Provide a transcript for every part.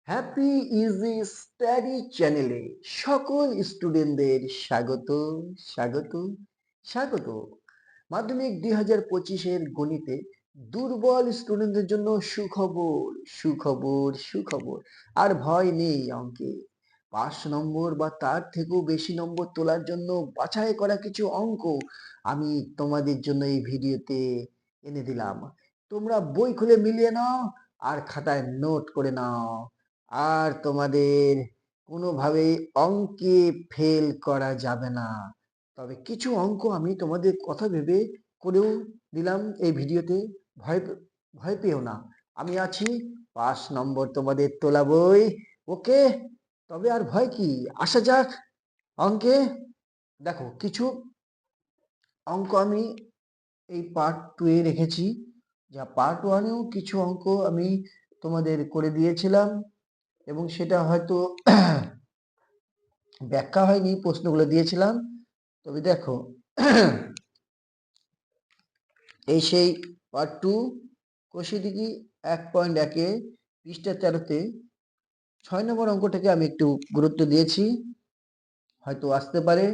Happy easy study চ্যানেলে সকল স্টুডেন্টদের স্বাগত স্বাগত স্বাগত। মাধ্যমিক 2025-এর গণিতে দুর্বল স্টুডেন্টদের জন্য সুখবর সুখবর সুখবর। আর ভয় নেই অঙ্কে। 5 নম্বর বা তার থেকেও বেশি নম্বর তোলার জন্য বাছাই করা কিছু অঙ্ক আমি তোমাদের জন্য এই ভিডিওতে এনে দিলাম। তোমরা বই খুলে মিলিয়ে নাও আর খাতায় নোট করে নাও। আর তোমাদের কোনোভাবেই অঙ্কে ফেল করা যাবে না। তবে কিছু অঙ্ক আমি তোমাদের কথা ভেবে করেও দিলাম এই ভিডিওতে। ভয় ভয় পেও না, আমি আছি। 5 নম্বর তোমাদের তোলাবই। ওকে, তবে আর ভয় কি, আসা যাক অঙ্কে। দেখো, কিছু অঙ্ক আমি এই পার্ট 2 এ রেখেছি, যা পার্ট 1-এও কিছু অঙ্ক আমি তোমাদের করে দিয়েছিলাম এবং সেটা হয়তো ব্যাখ্যা হয়নি, প্রশ্নগুলো দিয়েছিলাম। তবে দেখো, এই সেই পার্ট 2 কোষিদিঘি 1.1-এ পৃষ্ঠা 13-তে 6 নম্বর অঙ্কটাকে আমি একটু গুরুত্ব দিয়েছি, হয়তো আসতে পারে।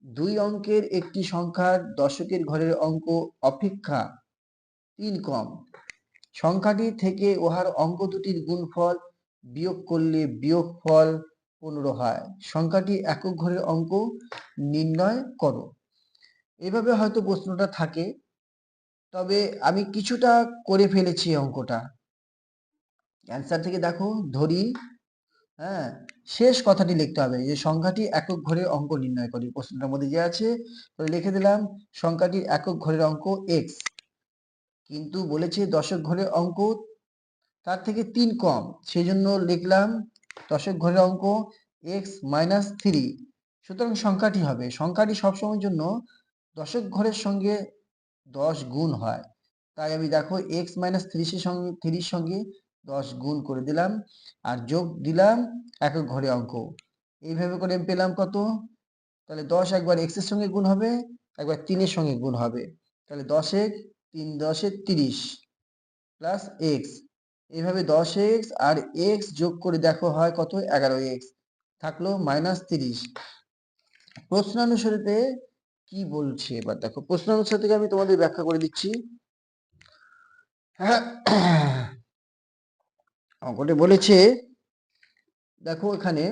2 অঙ্কের একটি সংখ্যার দশকের ঘরের অঙ্ক অপেক্ষা 3 কম। সংখ্যাটি থেকে উহার অঙ্ক দুটির গুণফল বিয়োগ করলে বিয়োগফল 15 হয়। সংখ্যাটি একক ঘরের অঙ্ক নির্ণয় করো। এভাবে হয়তো প্রশ্নটা থাকে, তবে আমি কিছুটা করে ফেলেছি অঙ্কটা। অ্যান্সার থেকে দেখো, ধরি, হ্যাঁ, শেষ কথাটি লিখতে হবে যে সংখ্যাটি একক ঘরের অঙ্ক নির্ণয় করি। প্রশ্নটার মধ্যে যে আছে, তাহলে লিখে দিলাম সংখ্যাটির একক ঘরের অঙ্ক এক্স, কিন্তু বলেছে দশক ঘরের অঙ্ক তার থেকে 3 কম, সেই জন্য লিখলাম দশক ঘরের অঙ্ক x-3। সুতরাং সংখ্যাটি হবে, সংখ্যাটি সবসময়ের জন্য দশক ঘরের সঙ্গে 10 গুণ হয়। তাই আমি দেখো x-3 এর সঙ্গে 10 গুণ করে দিলাম আর যোগ দিলাম একক ঘরে অঙ্ক। এইভাবে করে আমি পেলাম কত, তাহলে 10 একবার x এর সঙ্গে গুণ হবে, একবার 3 এর সঙ্গে গুণ হবে। তাহলে 10 x 3 10 30 প্লাস এক্স। এইভাবে 10x আর x যোগ করে দেখো হয় কত, 11x। থাকলো -30। প্রশ্নানুসারে কি বলছে এবার দেখো, প্রশ্নানুসার থেকে আমি তোমাদের ব্যাখ্যা করে দিচ্ছি। অঙ্কটি বলেছে, দেখো এখানে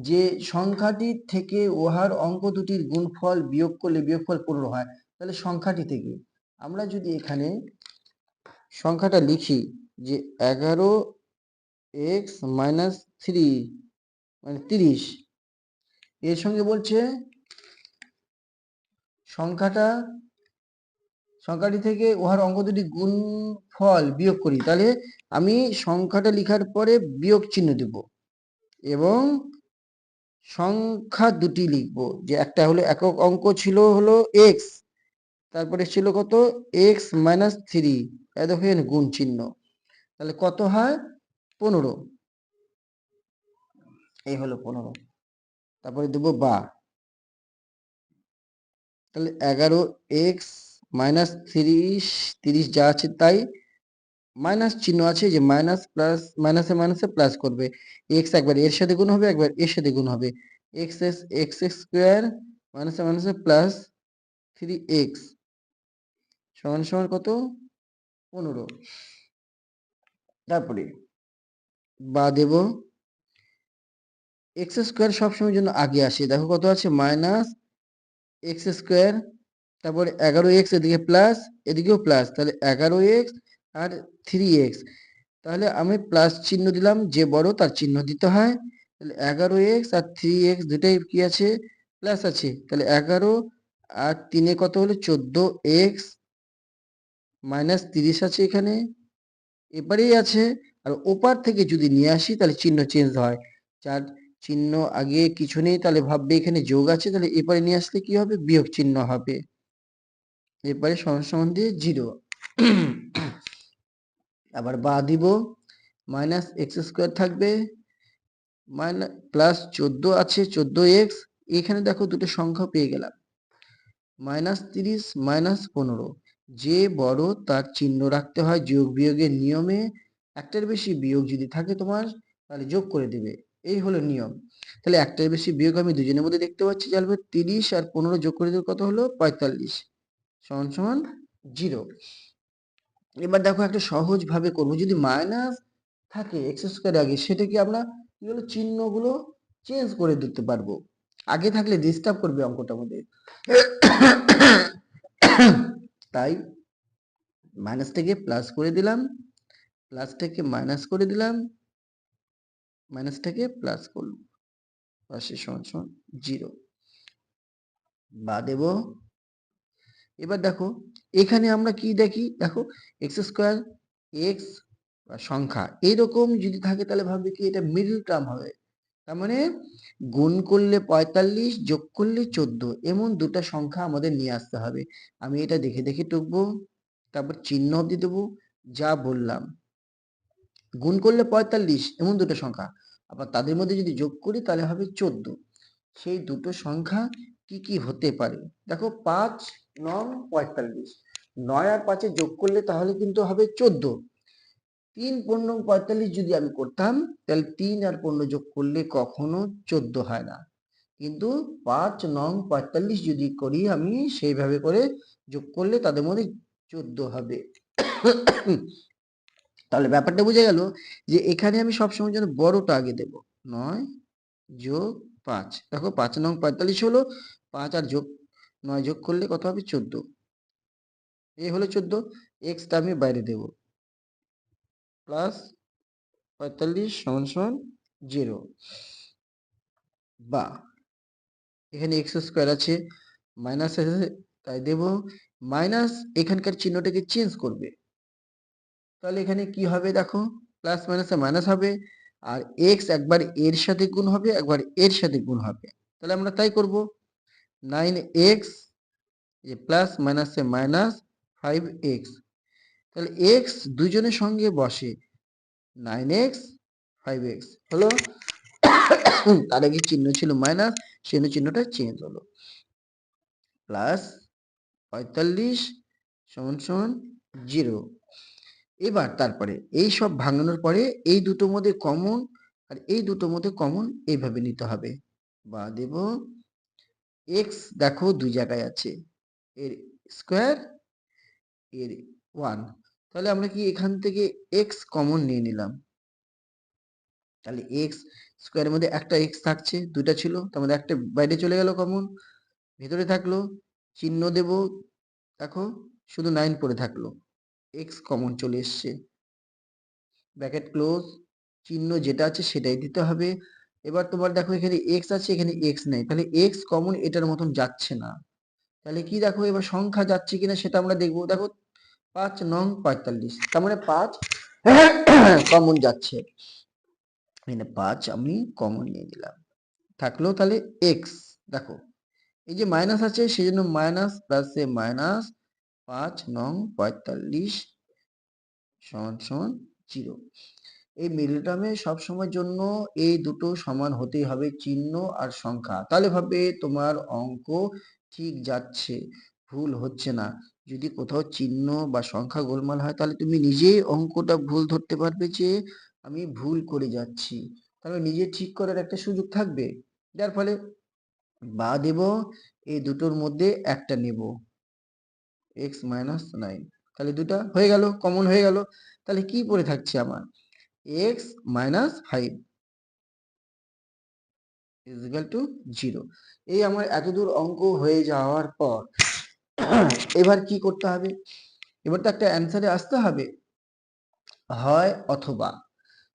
যে সংখ্যাটি থেকে উহার অঙ্ক দুটির গুণফল বিয়োগ করলে বিয়োগফল 15 হয়। তাহলে সংখ্যাটি থেকে আমরা যদি এখানে সংখ্যাটা লিখি যে 11x-3 মানে 30, এর সঙ্গে বলছে সংখ্যাটি থেকে উহার অঙ্ক দুটি গুণফল বিয়োগ করি। তাহলে আমি সংখ্যাটা লিখার পরে বিয়োগ চিহ্ন দেব এবং সংখ্যা দুটি লিখব, যে একটা হলো একক অঙ্ক ছিল হলো এক্স, তারপরে ছিল কত x-3, দেখো এখানে গুণ চিহ্ন, তাহলে কত হয় 15। এই হলো 15, তারপরে দেব বা, তাহলে 11x-30 যা আছে তাই, মাইনাস চিহ্ন আছে, যে মাইনাস প্লাস মাইনাসে মাইনাসে প্লাস করবে, এক্স একবার এর সাথে গুণ হবে একবার এর সাথে গুণ হবে, এক্স স্কোয়ার মাইনাসে মাইনাসে প্লাস 3x সমান সমান কত 15। তারপরে বা দেব, এক্স স্কোয়ার সবসময়ের জন্য আগে আসে, দেখো কত আছে মাইনাস এক্স স্কোয়ার, তারপরে 11x এদিকে প্লাস এদিকেও প্লাস, তাহলে 11x আর 3x। তাহলে আমি প্লাস চিহ্ন দিলাম, যে বড় তার চিহ্ন দিতে হয়। তাহলে 11x আর 3x দুটাই কি আছে, প্লাস আছে, তাহলে 11 আর 3 কত হলো 14x মাইনাস 30 আছে এখানে, এবারেই আছে। আর ওপার থেকে যদি নিয়ে আসি তাহলে চিহ্ন চেঞ্জ হয়, যার চিহ্ন আগে কিছু নেই তাহলে ভাববে এখানে যোগ আছে, তাহলে এপারে নিয়ে আসলে কি হবে, বিয়োগ চিহ্ন হবে। এপারে সমান সমান দিয়ে 0। আবার বা দিব, মাইনাস এক্স স্কোয়ার থাকবে মাইনাস প্লাস 14 আছে 14x, এখানে দেখো দুটো সংখ্যা পেয়ে গেলাম, -30 -15। যে বড় তার চিহ্ন রাখতে হয় যোগ বিয়োগের নিয়মে। একটার বেশি বিয়োগ যদি থাকে তোমার তাহলে যোগ করে দিবে, এই হলো নিয়ম। তাহলে একটার বেশি বিয়োগ আমি দুজনের মধ্যে দেখতে পাচ্ছি, জানবে 30 আর 15 যোগ করে দিলে কত হলো 45 সমান সমান 0। এবার দেখো একটা সহজ ভাবে করবো, যদি মাইনাস থাকে এক্স স্কোয়ার আগে, সেটা কি আমরা কি হলো চিহ্নগুলো চেঞ্জ করে দিতে পারবো। আগে থাকলে ডিস্টার্ব করবে অঙ্কটার মধ্যে, তাই মাইনাস থেকে প্লাস করে দিলাম, প্লাস থেকে মাইনাস করে দিলাম, মাইনাস থেকে প্লাস করলাম, পাশে সমান সমান 0 বা দেব। এবার দেখো এখানে আমরা কি দেখি, দেখো এক্স স্কোয়ার এক্স সংখ্যা এইরকম যদি থাকে তাহলে ভাববে কি এটা মিডল টার্ম হবে। তার মানে গুণ করলে 45 যোগ করলে 14, এমন দুটা সংখ্যা আমাদের নিয়ে আসতে হবে। আমি এটা দেখে দেখে টুকবো, তারপর চিহ্ন অবধি দেবো, যা বললাম। গুণ করলে 45 এমন দুটো সংখ্যা, আবার তাদের মধ্যে যদি যোগ করি তাহলে হবে 14। সেই দুটো সংখ্যা কি কি হতে পারে, দেখো 5 9 45, 9 আর 5 যোগ করলে তাহলে কিন্তু হবে 14। 3 15 45 যদি আমি করতাম তাহলে 3 আর 15 যোগ করলে কখনো 14 হয় না, কিন্তু 5 9 45 যদি করি আমি সেইভাবে করে যোগ করলে তাদের মধ্যে 14 হবে। তাহলে ব্যাপারটা বুঝে গেল যে এখানে আমি সবসময় জন্য বড়টা আগে দেব। 9 যোগ 5, দেখো 5 9 45 হলো, 5 আর যোগ 9 যোগ করলে কত হবে 14, এই হলো 14। এক্সটা আমি বাইরে দেব, প্লাস 45 সমান সমান 0 বা এখানে এক্স স্কোয়ার আছে, মাইনাস আছে, তাই দেব মাইনাস, এখানকার চিহ্নটাকে চেঞ্জ করবে, তাহলে এখানে কি হবে দেখো প্লাস মাইনাসে মাইনাস হবে, আর এক্স একবার এর সাথে গুণ হবে একবার এর সাথে গুণ হবে, তাহলে আমরা তাই করব। 9x প্লাস মাইনাসে মাইনাস 5x, তাহলে এক্স দুজনের সঙ্গে বসে, 9x 5x হলো। তার আগে চিহ্ন ছিল মাইনাস, সেই চিহ্নটা চেঞ্জ হলো, প্লাস 45 সমান সমান 0। এবার তারপরে এই সব ভাঙানোর পরে এই দুটোর মধ্যে কমন আর এই দুটোর মধ্যে কমন এইভাবে নিতে হবে, বা দেব এক্স, দেখো দুই জায়গায় আছে, এর স্কোয়ার এর 1, তাহলে আমরা কি এখান থেকে এক্স কমন নিয়ে নিলাম, তাহলে এক্স স্কোয়ারের মধ্যে একটা এক্স থাকছে, দুটা ছিল তার মধ্যে একটা বাইরে চলে গেল কমন, ভেতরে থাকলো, চিহ্ন দেব, দেখো শুধু 9 পড়ে থাকলো, এক্স কমন চলে এসছে, ব্র্যাকেট ক্লোজ, চিহ্ন যেটা আছে সেটাই দিতে হবে। এবার তোমার দেখো এখানে এক্স আছে এখানে এক্স নেই, তাহলে এক্স কমন এটার মতন যাচ্ছে না, তাহলে কি দেখো এবার সংখ্যা যাচ্ছে কিনা সেটা আমরা দেখবো। দেখো 5 9 45, তার মানে 5 কমন যাচ্ছে, এখানে 5 আমি কমন নিয়ে নিলাম, থাকলো তাহলে এক্স। দেখো এই যে মাইনাস আছে সেই জন্য মাইনাস প্লাসে মাইনাস 5 9 45 সমান সমান 0। এই মিডল টার্মে সবসময়ের জন্য এই দুটো সমান হতেই হবে, চিহ্ন আর সংখ্যা, তাহলে ভাবে তোমার অঙ্ক ঠিক যাচ্ছে, ভুল হচ্ছে না। যদি কোথাও চিহ্ন বা সংখ্যা গোলমাল হয় তাহলে তুমি নিজেই অঙ্কটা ভুল ধরতে পারবে যে আমি ভুল করে যাচ্ছি, তাহলে নিজে ঠিক করার একটা সুযোগ থাকবে, যার ফলে বা দেব এই দুটোর মধ্যে একটা নেব, x মাইনাস 9, তাহলে দুটা হয়ে গেল কমন হয়ে গেল, তাহলে কি পড়ে থাকছে আমার x minus 5 is equal to 0। এই আমার এতদূর অঙ্ক হয়ে যাওয়ার পর এবার কি করতে হবে, এবার তো একটা অ্যান্সারে আসতে হবে, হয় অথবা,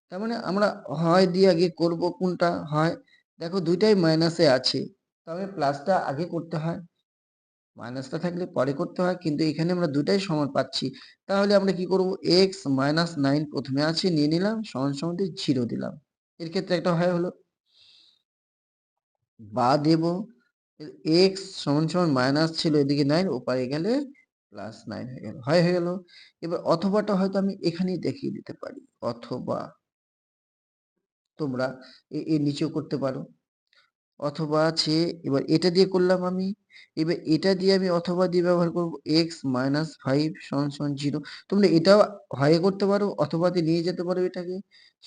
তার মানে আমরা হয় দিয়ে আগে করব কোনটা হয়, দেখো দুইটাই মাইনাসে আছে, তবে প্লাসটা আগে করতে হয়, মাইনাসটা থাকলে পরে করতে হয়, কিন্তু এখানে আমরা দুটাই সমান পাচ্ছি, তাহলে আমরা কি করব এক্স মাইনাস 9 প্রথমে আছে নিয়ে নিলাম, সমান সমান 0 দিলাম, এর ক্ষেত্রে একটা হয় হলো, বা দেব এক্স সমান সমান মাইনাস ছিল এদিকে 9 ওপারে গেলে প্লাস 9 হয়ে গেল, হয়ে গেল। এবার অথবাটা হয়তো আমি এখানেই দেখিয়ে দিতে পারি, অথবা তোমরা এর নিচেও করতে পারো, অথবা আছে, এবার এটা দিয়ে করলাম আমি, এবার এটা দিয়ে আমি অথবা দিয়ে ব্যবহার করব, এক্স মাইনাস 5 সমান সমান 0। তোমরা এটাও হয় করতে পারো, অথবা দিয়ে নিয়ে যেতে পারো এটাকে,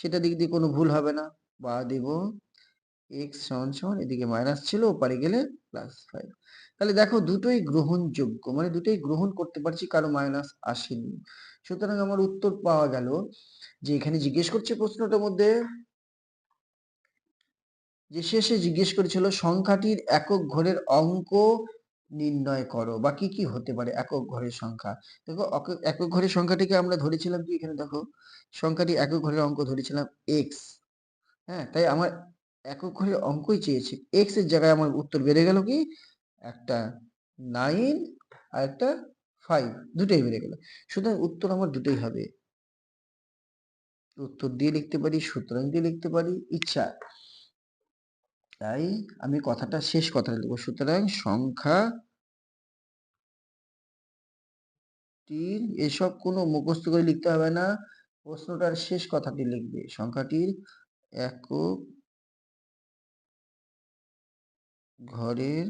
সেটা দিক দিয়ে কোনো ভুল হবে না। বা দেব এক্স সমান সমান, এদিকে মাইনাস ছিল ওপারে গেলে +5। তাহলে দেখো দুটোই গ্রহণযোগ্য, মানে দুটোই গ্রহণ করতে পারছি, কারো মাইনাস আসেনি। সুতরাং আমার উত্তর পাওয়া গেল যে এখানে জিজ্ঞেস করছে প্রশ্নটার মধ্যে, যে শেষে জিজ্ঞেস করেছিল সংখ্যাটির একক ঘরের অঙ্ক নির্ণয় করো, বা কি কি হতে পারে একক ঘরের সংখ্যা। দেখো একক ঘরের সংখ্যাটিকে আমরা ধরেছিলাম কি, এখানে দেখো সংখ্যাটি একক ঘরের অঙ্ক ধরেছিলাম এক্স। হ্যাঁ, তাই আমার একক ঘরের অঙ্কই চেয়েছে, এক্স এর জায়গায় আমার উত্তর বেড়ে গেল কি, একটা 9 আর একটা 5, দুটোই বেড়ে গেল। সুতরাং উত্তর আমার দুটোই হবে, উত্তর দিয়ে লিখতে পারি, সুতরাং দিয়ে লিখতে পারি, ইচ্ছা। তাই আমি কথাটা শেষ কথাটা লিখবো, সুতরাং সংখ্যাটির, এসব কোনো মুখস্থ করে লিখতে হবে না, প্রশ্নটার শেষ কথাটি লিখবে, সংখ্যাটির একক ঘরের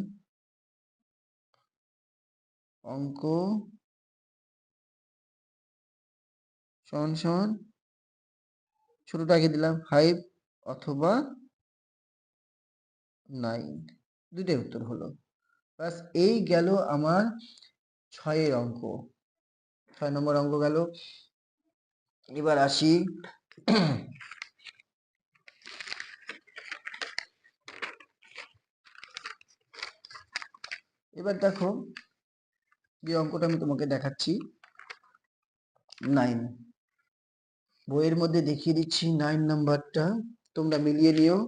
অঙ্ক সমান সমান, ছোটটা আগে দিলাম 5 অথবা 9, দুটোই উত্তর হলো। ব্যাস, এই গেল আমার 6 অঙ্ক, 6 নম্বর অঙ্ক গেল। এবার আসি এবার দেখো যে অঙ্কটা আমি তোমাকে দেখাচ্ছি 9, বইয়ের মধ্যে দেখিয়ে দিচ্ছি 9 নাম্বারটা, তোমরা মিলিয়ে নিও।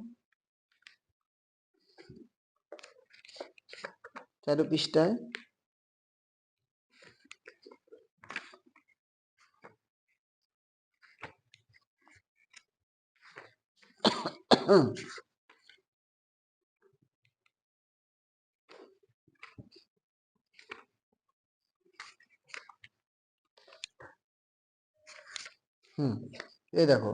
13 পৃষ্ঠায় এই দেখো,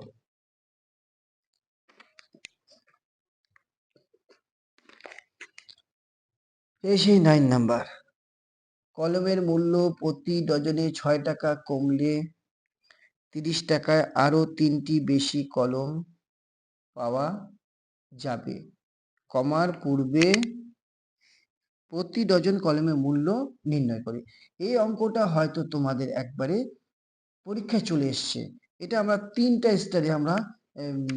এই সেই 9 নাম্বার, কলমের মূল্য প্রতি ডজনে 6 টাকা কমলে 30 টাকায় আরো 3টি বেশি কলম পাওয়া যাবে। কমার পূর্বে প্রতি ডজন কলমের মূল্য নির্ণয় করে। এই অঙ্কটা হয়তো তোমাদের একবারে পরীক্ষায় চলে এসছে। এটা আমরা 3টা স্টারে আমরা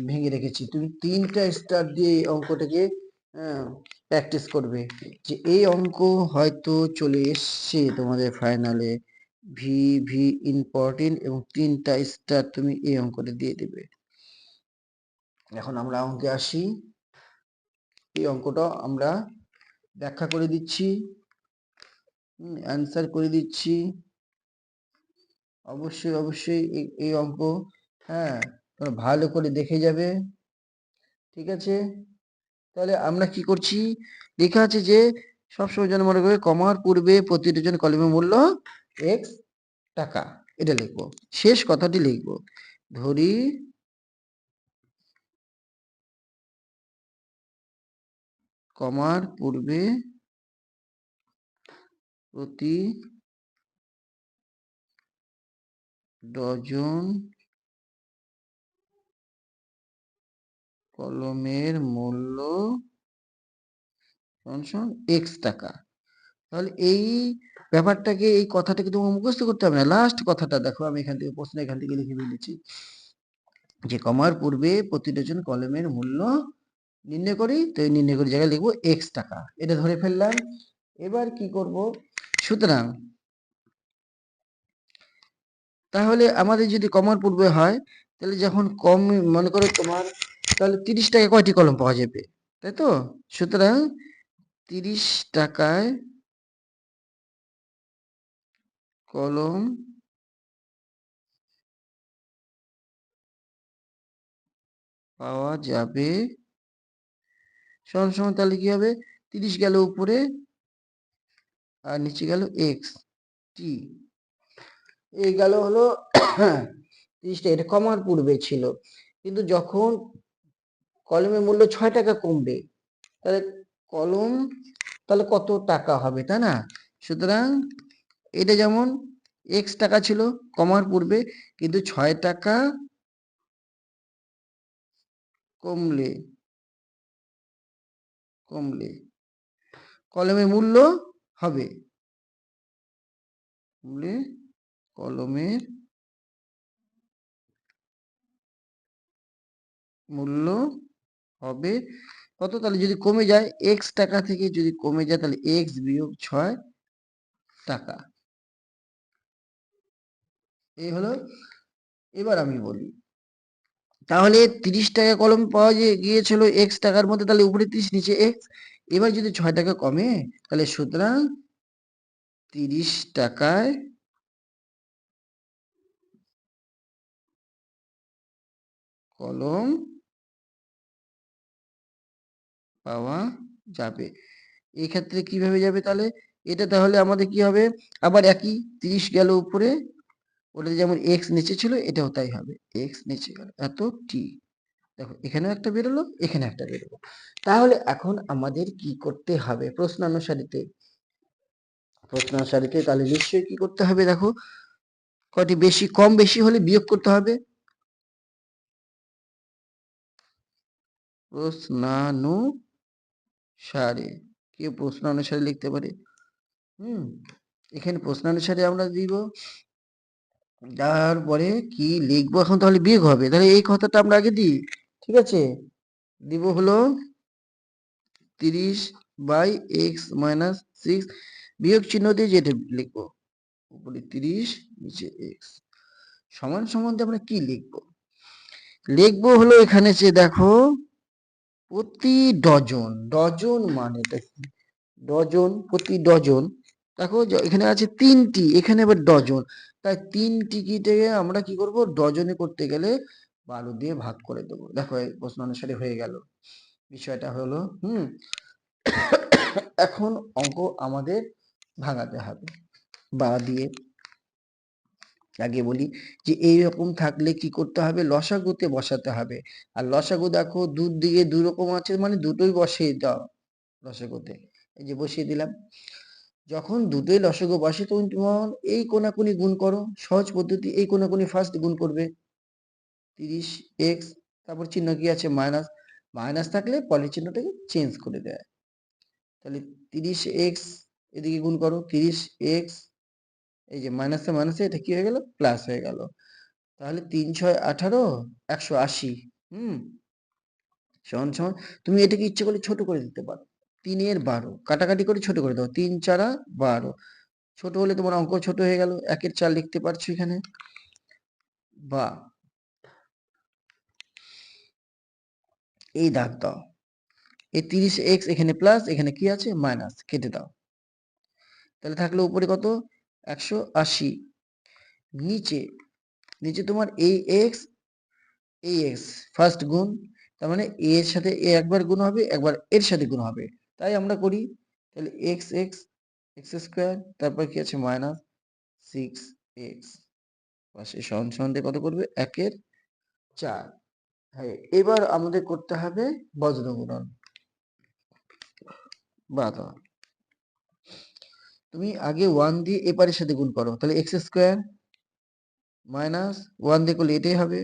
ভেঙে রেখেছি, তুমি 3টা স্টার দিয়ে এই অঙ্কটাকে প্র্যাকটিস করবে, যে এই অঙ্ক হয়তো চলে এসছে তোমাদের ফাইনালে, ভি ভি ইম্পর্টেন্ট, এবং 3টা স্টার তুমি এই অঙ্কটা দিয়ে দেবে। এখন আমরা অঙ্কে আসি, এই অঙ্কটা আমরা ব্যাখ্যা করে দিচ্ছি, অ্যান্সার করে দিচ্ছি। অবশ্যই অবশ্যই এই অঙ্ক, হ্যাঁ, তোমরা ভালো করে দেখে যাবে, ঠিক আছে। তাহলে আমরা কি করছি, লেখা আছে যে সবসময় যেন মনে করবে কমার পূর্বে প্রতি ডজন কলমের মূল্য এক্স টাকা, এটা লিখবো, শেষ কথাটি লিখবো, ধরি কমার পূর্বে প্রতি ডজন কলমের মূল্য এক্স টাকা। তাহলে এই ব্যাপারটাকে, এই কথাটাকে তোমাকে মুখস্থ করতে হবে না, লাস্ট কথাটা দেখো, আমি এখান থেকে প্রশ্ন এখান থেকে লিখে ফেলেছি, যে কমার পূর্বে প্রতি ডজন কলমের মূল্য নির্ণয় করি, তো এই নির্ণয় করি জায়গায় লিখবো এক্স টাকা, এটা ধরে ফেললাম। এবার কি করব, সুতরাং তাহলে আমাদের যদি কমার পূর্বে হয়, তাহলে যখন কম, মনে করো তোমার, তাহলে 30 টাকায় কয়টি কলম পাওয়া যাবে, তাই তো। সুতরাং 30 টাকায় কলম পাওয়া যাবে সমান সমান, তাহলে কি হবে, 30 গেল উপরে আর নিচে গেল এক্স টি, এই গেল হলো 30টা, এটা কমার পূর্বে ছিল, কিন্তু যখন কলমের মূল্য 6 টাকা কমবে, তাহলে কলম তাহলে কত টাকা হবে, তাই না? সুতরাং এটা যেমন এক্স টাকা ছিল কমার পূর্বে, কিন্তু 6 টাকা কমলে কমলে কলমের মূল্য হবে, কলমের মূল্য হবে কত? তাহলে যদি কমে যায় এক্স টাকা থেকে, যদি কমে যায় তাহলে এক্স বিয়োগ 6 টাকা। এই হলো। এবার আমি বলি, তাহলে 30 টাকা কলম পাওয়া গিয়েছিল এক্স টাকার মধ্যে, তাহলে উপরে 30 নিচে এক্স। এবার যদি 6 টাকা কমে, তাহলে সুতরাং 30 টাকায় কলম পাওয়া যাবে। এই ক্ষেত্রে কিভাবে যাবে তাহলে? এটা তাহলে আমাদের কি হবে? আবার একই 30 গেল উপরে, ওটা যেমন এক্স নিচে ছিল এটাও তাই হবে, এক্স নিচে গেল এত টি। দেখো এখানেও একটা বেরোলো, এখানে একটা বেরোলো। তাহলে এখন আমাদের কি করতে হবে? প্রশ্নানুসারিতে তাহলে নিশ্চয়ই কি করতে হবে? দেখো কটি বেশি কম বেশি হলে বিয়োগ করতে হবে। প্রশ্নানুসারে, কেউ প্রশ্নানুসারে লিখতে পারে। এখানে প্রশ্নানুসারে আমরা দিব, তারপরে কি লিখবো এখন? তাহলে বিয়োগ হবে, তাহলে এই কথাটা আমরা আগে দিই, ঠিক আছে? দিব হলো 30/x - 6 বিয়োগ চিহ্ন দিয়ে যেটা লিখবো, উপরে 30 নিচে x সমান সমান দিয়ে আমরা কি লিখবো? লিখবো হলো এখানে যে দেখো প্রতি ডজন, ডজন মানেটা কি? ডজন, প্রতি ডজন। দেখো এখানে আছে 3টি, এখানে আবার ডজন, তাই 3 টিকিটে আমরা কি করব? ডজনে করতে গেলে 12 দিয়ে ভাগ করে দেবো। দেখো এই প্রশ্ন অনুসারে হয়ে গেল বিষয়টা হলো। এখন অঙ্ক আমাদের ভাঙাতে হবে বা দিয়ে। আগে বলি যে এইরকম থাকলে কি করতে হবে? লসাগুতে বসাতে হবে। আর লসাগু দেখো দুর দিকে দুই রকম আছে, মানে দুটোই বসিয়ে দাও লসাগুতে। এই যে বসিয়ে দিলাম। যখন দুটোই লসাগু বসে তখন তোমার এই কোনাকুনি গুণ করো, সহজ পদ্ধতি। এই কোনাকুনি ফার্স্ট গুণ করবে 30x, তারপর চিহ্ন কি আছে? মাইনাস। মাইনাস থাকলে পরের চিহ্নটাকে চেঞ্জ করে দেয়। তাহলে 30x এদিকে গুণ করো, 30x, এই যে মাইনাসে মাইনাসে এটা কি হয়ে গেল? প্লাস হয়ে গেল। তাহলে 3 6 18 180 সমান সমান। তুমি এটাকে ইচ্ছে করলে ছোট করে দিতে পারো, 3 এর 12 কাটাকাটি করে ছোট করে দাও, 3 4 12। ছোট হলে তোমার অঙ্ক ছোট হয়ে গেল, 1 এর 4 লিখতে পারছো এখানে। বা এই দাগ দাও, এই 30x এখানে প্লাস, এখানে কি আছে? মাইনাস, কেটে দাও। তাহলে থাকলো উপরে কত? 180। নিচে নিচে তোমার এই x ফার্স্ট গুণ, তার মানে a এর সাথে a একবার গুণ হবে, একবার এর সাথে গুণ হবে, তাই আমরা করি। তাহলে x স্কয়ার, তারপর কি আছে? মাইনাস 6x পাশে সমান সমান দিয়ে কত করবে? 1 এর 4। হ্যাঁ, এবার আমাদের করতে হবে বজ্র গুণন। বাধা, তুমি আগে 1 দিয়ে এপারের সাথে গুণ করো, তাহলে x স্কয়ার মাইনাস 1 দিয়ে করলে এটাই হবে,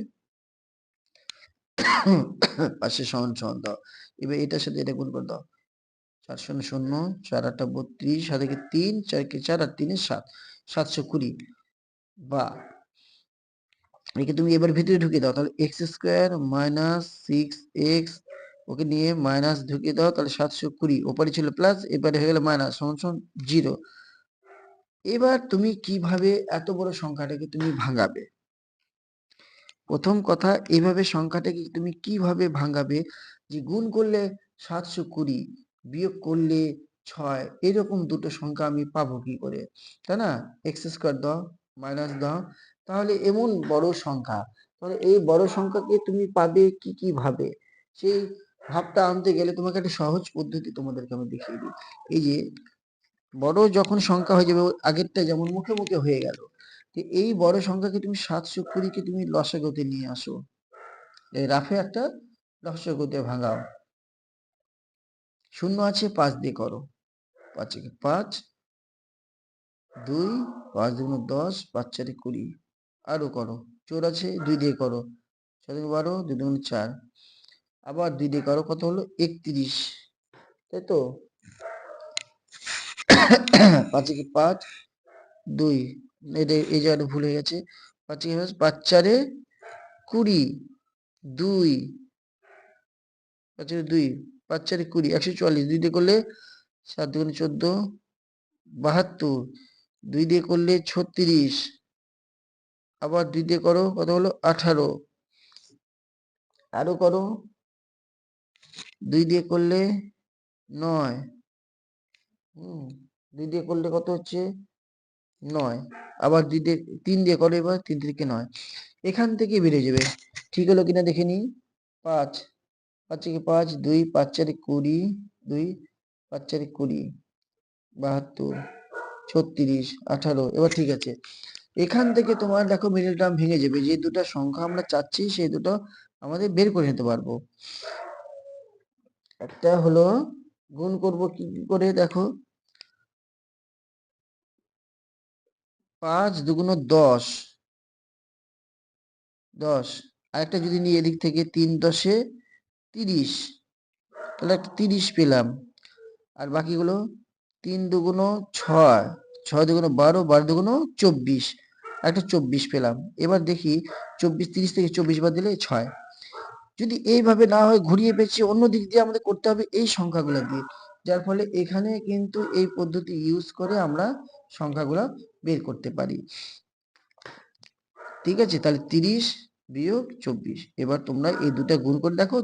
পাশে সমান সমান দাও। এবার এটার সাথে এটা গুণ করে দাও, 4 0 0 4 8 32, সাথে 3 4 4 আর 3 7, 720। বা একে তুমি এবার ভিতরে ঢুকিয়ে দাও, তাহলে x স্কয়ার মাইনাস 6x, ওকে নিয়ে মাইনাস ঢুকিয়ে দাও, তাহলে 720। ওপারে ছিল প্লাস, এবারে হয়ে গেল মাইনাস, সমান সমান 0। এবার তুমি কিভাবে এত বড় সংখ্যাটাকে তুমি ভাঙাবে? প্রথম কথা, এইভাবে সংখ্যাটাকে তুমি কিভাবে ভাঙাবে? যে গুণ করলে 720, বিয়োগ করলে 6, এরকম দুটো সংখ্যা আমি পাবো কি করে? তাই না? এক্স স্কয়ার দাও, মাইনাস দাও, তাহলে এমন বড় সংখ্যা, তাহলে এই বড় সংখ্যাকে তুমি পাবে কি কিভাবে? সেই ভাবটা আনতে গেলে তোমাকে একটা সহজ পদ্ধতি তোমাদেরকে আমি দেখিয়ে দিই। এই যে বড় যখন সংখ্যা হয়ে যাবে, আগেরটা যেমন মুখে মুখে হয়ে গেল, এই বড় সংখ্যাকে তুমি 720কে তুমি লসাগুতে নিয়ে আসো, এই রাফে একটা লসাগুতে ভাঙাও। শূন্য আছে 5 দিয়ে করো, 5 একে 5, 2, 5 দুগুণ 10, 5 চারে 20, আরো করো, 4 আছে 2 দিয়ে করো, 6 দুগুণ 12, 2 দুগুণ 4, আবার 2 দিয়ে করো, কত হলো 31, তাই তো। 5 একে 5, 2, এই জায়গাটা ভুল হয়ে গেছে, 5 একে 5 চারে 20, 2, 5 চারে 2, 5 চারে 20, 144, 2 দিয়ে করলে 7 দুগুণ 14, 72, 2 দিয়ে করলে 36, আবার 2 দিয়ে করো, কত হলো 18, আরো করো, 2 দিয়ে করলে 9, 2 দিয়ে করলে কত হচ্ছে 9, আবার 2 দিয়ে 3 দিয়ে করো, এবার 3 থেকে 9, এখান থেকে বেড়ে যাবে, ঠিক হলো কিনা দেখে নি। 5, 5 থেকে 5, 2, 5 চারে 20, 2, 5 চারে 20, 72, 36, 18, এবার ঠিক আছে। এখান থেকে তোমার দেখো মিডল টার্ম ভেঙে যাবে, যে দুটো সংখ্যা আমরা চাচ্ছি সেই দুটো আমাদের বের করে নিতে পারবো। একটা হলো গুণ করব কি করে, দেখো 5 দুগুণ 10, 10, আরেকটা যদি নিই এদিক থেকে 3 10 30, তাহলে একটা 30 পেলাম, আর বাকিগুলো 3 দুগুণ 6, 6 দুগুণ 12, 12 দুগুণ 24, একটা 24 পেলাম। এবার দেখি 24, 30 থেকে 24 বাদ দিলে 6, যদি এইভাবে না হয় ঘুরিয়ে পেঁচিয়ে অন্য দিক দিয়ে আমাদের করতে হবে এই সংখ্যাগুলো দিয়ে, যার ফলে এখানে কিন্তু এই পদ্ধতি ইউজ করে আমরা সংখ্যাগুলো বের করতে পারি। ঠিক আছে, তাহলে 30 বিয়োগ 24, এবার তোমরা এই দুটা গুণ করে দেখো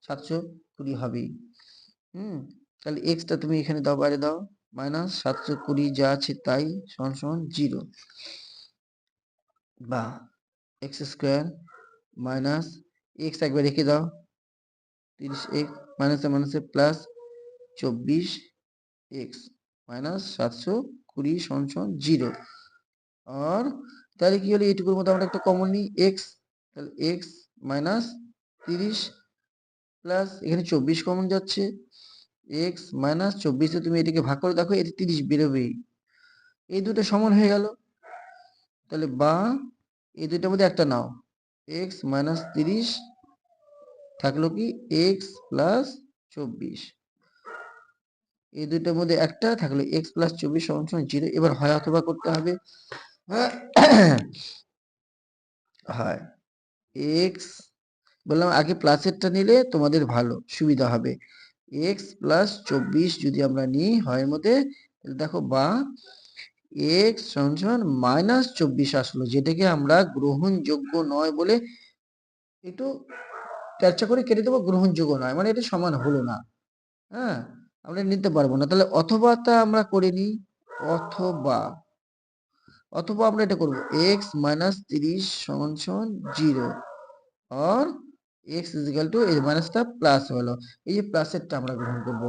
720 হবেই। তাহলে এক্সটা তুমি এখানে দাও, বাইরে দাও, মাইনাস 720 যা আছে তাই সমান সমান 0, বা এক্স স্কোয়ার মাইনাস এক্স একবার রেখে দাও, 30 এক্স মাইনাসে মাইনাসে প্লাস 24 এক্স মাইনাস 720 সমান সমান 0, আর তাহলে কি হলো, এইটুকুর মধ্যে আমরা একটা কমন নিই এক্স, তাহলে এক্স মাইনাস 30 প্লাস এখানে 24 কমন যাচ্ছে, এক্স মাইনাস 24 তুমি এটাকে ভাগ করে দেখো, এটি 30 বেরোবেই, এই দুটো সমান হয়ে গেল। তাহলে বা এই দুটোর মধ্যে একটা নাও, এক্স মাইনাস 30 থাকলো কি এক্স প্লাস 24, এই দুটোর মধ্যে একটা থাকলো এক্স প্লাস 24 সমান সমান 0, এবার হয় অথবা করতে হবে। হয় এক্স, বললাম আগে প্লাসেরটা নিলে তোমাদের ভালো সুবিধা হবে, এক্স প্লাস 24 যদি আমরা নিই হয় মধ্যে, দেখো বা এক্স সমান সমান মাইনাস 24 আসলো, যেটাকে আমরা গ্রহণযোগ্য নয় বলে একটু চর্চা করে কেটে দেবো, গ্রহণযোগ্য নয় মানে এটা সমান হলো না, হ্যাঁ আমরা নিতে পারবো না। তাহলে অথবাটা আমরা করে নিই, অথবা অথবা আমরা এটা করবো এক্স মাইনাস 30 সমান সমান 0, আর এক্স ইজিক্যাল টু এই মাইনাসটা প্লাস হলো, এই যে প্লাসেরটা আমরা গ্রহণ করব,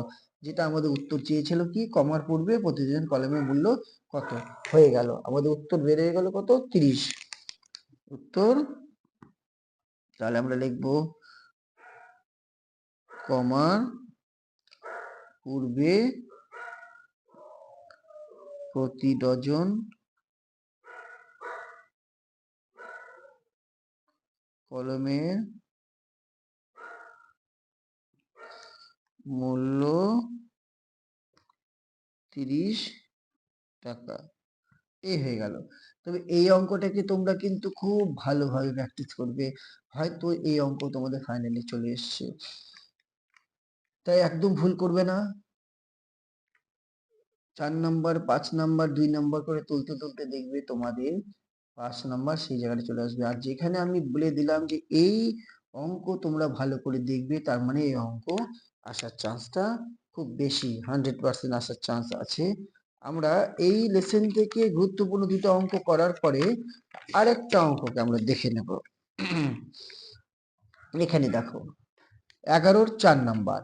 যেটা আমাদের উত্তর চেয়েছিল কি কমার পূর্বে প্রতিদিন কলমের মূল্য কত, হয়ে গেল আমাদের উত্তর বের হয়ে গেল কত 30 উত্তর। তাহলে আমরা লিখবো কমার পূর্বে প্রতি ডজন কলমের মূল্য 30 টাকা, এই হয়ে গেল। তবে এই অঙ্কটাকে তোমরা কিন্তু খুব ভালোভাবে প্র্যাকটিস করবে, হয়তো এই অঙ্ক তোমাদের ফাইনালি চলে এসছে, তাই একদম ভুল করবে না। 4 নাম্বার 5 নাম্বার 2 নাম্বার করে তুলতে তুলতে দেখবে তোমাদের 5 নাম্বার সেই জায়গাটা চলে আসবে, আর যেখানে আমি বলে দিলাম যে এই অঙ্ক তোমরা ভালো করে দেখবে, তার মানে এই অঙ্ক আসার চান্সটা খুব বেশি, 100% আসার চান্স আছে। আমরা এই লেসন থেকে গুরুত্বপূর্ণ দুটো অঙ্ক করার পরে আরেকটা অঙ্ককে আমরা দেখে নেব। এখানে দেখো 11-র 4 নাম্বার,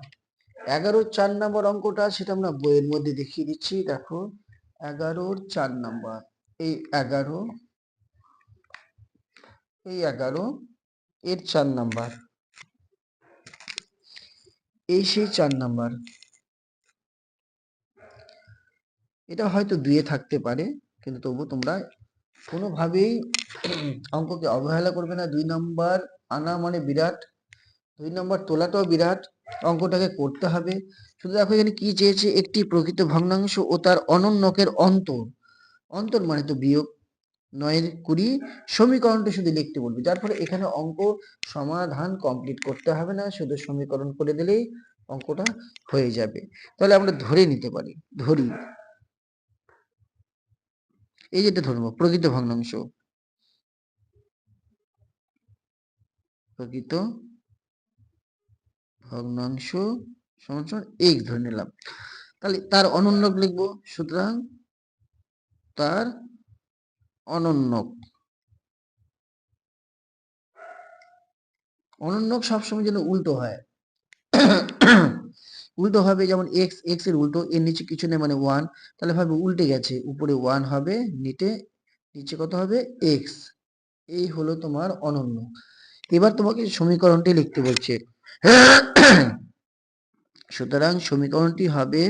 11-র 4 নাম্বার অঙ্কটা সেটা আমরা বইয়ের মধ্যে দেখিয়ে দিচ্ছি, দেখো 11-র 4 নাম্বার, এই 11 এর 4 নাম্বার, এই সেই 4 নাম্বার, এটা হয়তো 2-এ থাকতে পারে, কিন্তু তবু তোমরা কোনোভাবেই অঙ্ককে অবহেলা করবে না। 2 নম্বর আনা মানে বিরাট, 2 নম্বর তোলাটাও বিরাট, অঙ্কটাকে করতে হবে। শুধু দেখো এখানে কি চেয়েছে, একটি প্রকৃত ভগ্নাংশ ও তার অনন্যকের অন্তর, অন্তর মানে তো বিয়োগ, 9-এর 20 সমীকরণটা শুধু লিখতে বলবে, যার ফলে এখানে অঙ্ক সমাধান কমপ্লিট করতে হবে না, শুধু সমীকরণ করে দিলেই অঙ্কটা হয়ে যাবে। তাহলে আমরা ধরে নিতে পারি, ধরি এই যেটা ধরবো প্রকৃত ভগ্নাংশ, প্রকৃত ভগ্নাংশ সমান সমান x ধরে নিলাম। তাহলে তার অনন্যক লিখবো, সুতরাং তার অনন্যক, অনন্যক সবসময় যেন উল্টো হয়, উল্টো হবে, যেমন x, x এর উল্টো, এর নিচে কিছু নেই মানে 1, তাহলে ভাবে উল্টে গেছে, উপরে 1 হবে, নিচে কত হবে x। এই হলো তোমার অনন্য। এবার তোমাকে সমীকরণটি লিখতে বলছে, সুতরাং সমীকরণটি হবে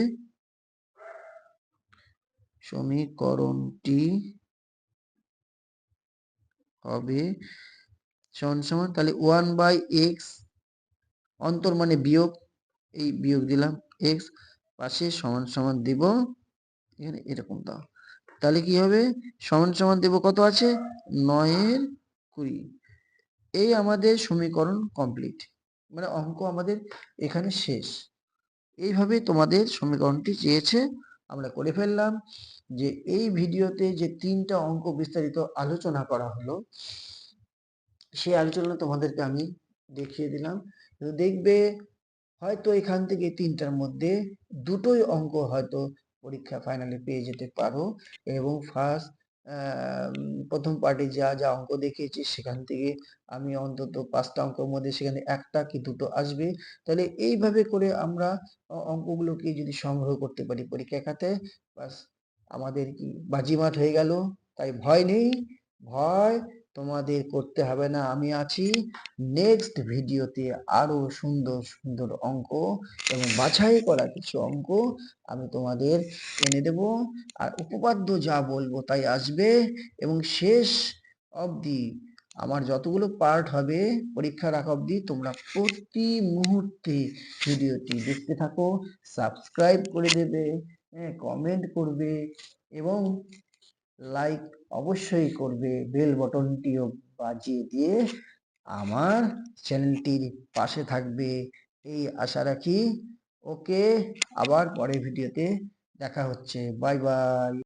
সমান সমান, তাহলে 1/x, অন্তর মানে বিয়োগ, এই বিয়োগ দিলাম x, পাশে সমান সমান দিব, এখানে এরকম দাও, তাহলে কি হবে, সমান সমান দেব কত আছে 9-এর 20। এই আমাদের সমীকরণ কমপ্লিট, মানে অঙ্ক আমাদের এখানে শেষ। এইভাবে তোমাদের সমীকরণটি চেয়েছে, আমরা করে ফেললাম। যে এই ভিডিওতে যে 3টা অঙ্ক বিস্তারিত আলোচনা করা হলো, সেই আলোচনা তোমাদেরকে আমি দেখিয়ে দিলাম। দেখবে হয়তো এখান থেকে 3টার মধ্যে 2টোই অঙ্ক হয়তো পরীক্ষা ফাইনালে পেয়ে যেতে পারো, এবং প্রথম পার্টে যা যা অঙ্ক দেখিয়েছি সেখান থেকে আমি অন্তত 5টা অঙ্কের মধ্যে সেখানে 1টা কি 2টো আসবে। তাহলে এইভাবে করে আমরা অঙ্কগুলোকে যদি সংগ্রহ করতে পারি পরীক্ষা খাতে, বাস আমাদের কি বাজিমাত হয়ে গেল। তাই ভয় নেই, ভয় তোমাদের করতে হবে না, আমি আছি। নেক্সট ভিডিওতে আরো সুন্দর সুন্দর অঙ্ক এবং বাছাই করা কিছু অঙ্ক আমি তোমাদের এনে দেব, আর উপপাদ্য যা বলবো তাই আসবে, এবং শেষ অবধি আমার যতগুলো পার্ট হবে পরীক্ষা রাখা অবধি তোমরা প্রতি মুহূর্তে ভিডিওটি দেখতে থাকো, সাবস্ক্রাইব করে দেবে, কমেন্ট করবে, এবং লাইক অবশ্যই করবে, বেল বটনটিও বাজিয়ে দিয়ে আমার চ্যানেলটির পাশে থাকবে, এই আশা রাখি। ওকে, আবার পরের ভিডিওতে দেখা হচ্ছে, বাই বাই।